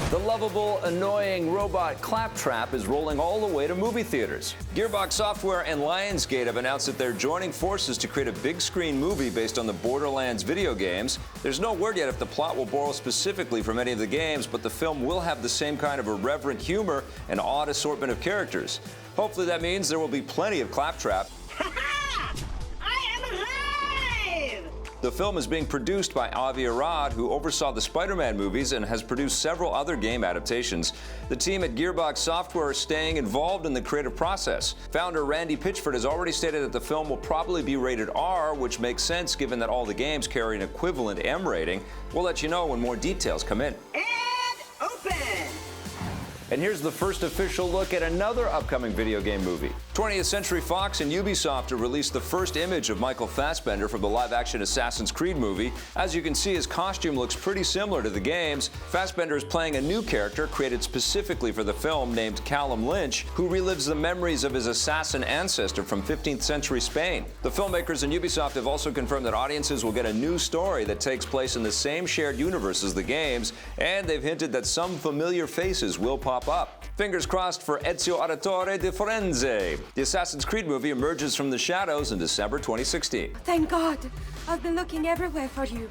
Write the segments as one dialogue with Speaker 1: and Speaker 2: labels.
Speaker 1: The lovable, annoying robot Claptrap is rolling all the way to movie theaters. Gearbox Software and Lionsgate have announced that they're joining forces to create a big-screen movie based on the Borderlands video games. There's no word yet if the plot will borrow specifically from any of the games, but the film will have the same kind of irreverent humor and odd assortment of characters. Hopefully that means there will be plenty of Claptrap. The film is being produced by Avi Arad, who oversaw the Spider-Man movies and has produced several other game adaptations. The team at Gearbox Software are staying involved in the creative process. Founder Randy Pitchford has already stated that the film will probably be rated R, which makes sense given that all the games carry an equivalent M rating. We'll let you know when more details come in.
Speaker 2: And open!
Speaker 1: And here's the first official look at another upcoming video game movie. 20th Century Fox and Ubisoft have released the first image of Michael Fassbender from the live-action Assassin's Creed movie. As you can see, his costume looks pretty similar to the games. Fassbender is playing a new character created specifically for the film named Callum Lynch, who relives the memories of his assassin ancestor from 15th century Spain. The filmmakers and Ubisoft have also confirmed that audiences will get a new story that takes place in the same shared universe as the games, and they've hinted that some familiar faces will pop up. Fingers crossed for Ezio Auditore di Firenze. The Assassin's Creed movie emerges from the shadows in December 2016.
Speaker 3: Thank God. I've been looking everywhere for you.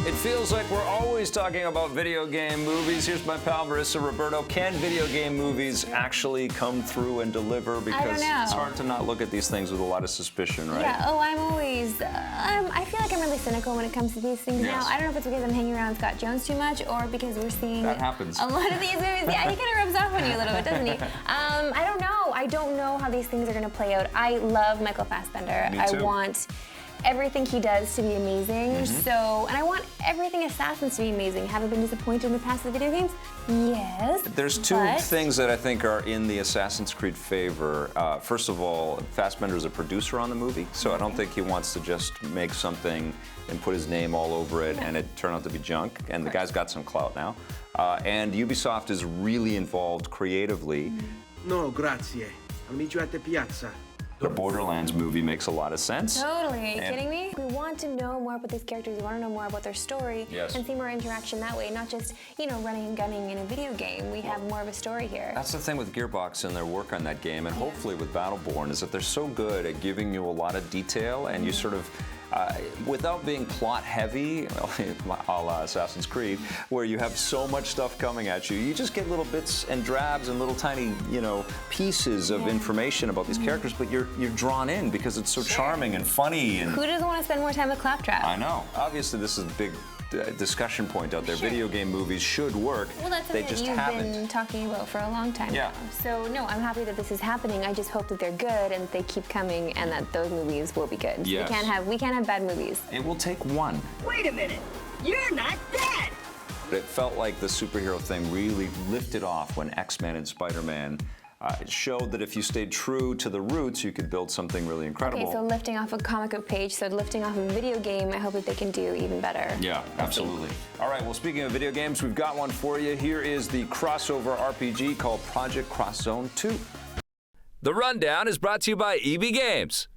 Speaker 1: It feels like we're always talking about video game movies. Here's my pal Marissa Roberto. Can video game movies actually come through and deliver? Because it's hard to not look at these things with a lot of suspicion, right?
Speaker 4: Yeah, I'm always, I feel like I'm really cynical when it comes to these things now. I don't know if it's because I'm hanging around Scott Jones too much or because we're seeing
Speaker 1: that happens.
Speaker 4: A lot of these movies. Yeah, he kind of rubs off on you a little bit, doesn't he? I don't know. I don't know how these things are going to play out. I love Michael Fassbender.
Speaker 1: Me too.
Speaker 4: I want everything he does to be amazing. And I want everything Assassins to be amazing. Haven't been disappointed in the past of the video games? Yes.
Speaker 1: There's two things that I think are in the Assassin's Creed favor. First of all, Fassbender is a producer on the movie, so I don't think he wants to just make something and put his name all over it and it turn out to be junk. And the guy's got some clout now. And Ubisoft is really involved creatively.
Speaker 5: No, grazie. I'll meet you at the piazza.
Speaker 1: The Borderlands movie makes a lot of sense.
Speaker 4: Totally. Are you kidding me? We want to know more about these characters. We want to know more about their story and see more interaction that way, not just, running and gunning in a video game. We have more of a story here.
Speaker 1: That's the thing with Gearbox and their work on that game, and hopefully with Battleborn, is that they're so good at giving you a lot of detail, and you sort of, without being plot heavy, a la Assassin's Creed, where you have so much stuff coming at you, you just get little bits and drabs and little tiny, pieces of information about these characters, but you're drawn in because it's so charming and funny. And
Speaker 4: who doesn't want to spend more time with Claptrap?
Speaker 1: I know. Obviously, this is a big discussion point out there. Video game movies should work.
Speaker 4: Well, that's something that you've been talking about for a long time now. So, no, I'm happy that this is happening. I just hope that they're good and that they keep coming and that those movies will be good.
Speaker 1: Yes.
Speaker 4: We can't have bad movies.
Speaker 1: It will take one.
Speaker 2: Wait a minute. You're not dead.
Speaker 1: It felt like the superhero thing really lifted off when X-Men and Spider-Man it showed that if you stayed true to the roots, you could build something really incredible.
Speaker 4: Okay, so lifting off a comic book page, so lifting off a video game, I hope that they can do even better.
Speaker 1: Yeah, absolutely. All right, well, speaking of video games, we've got one for you. Here is the crossover RPG called Project Cross Zone 2.
Speaker 6: The Rundown is brought to you by EB Games.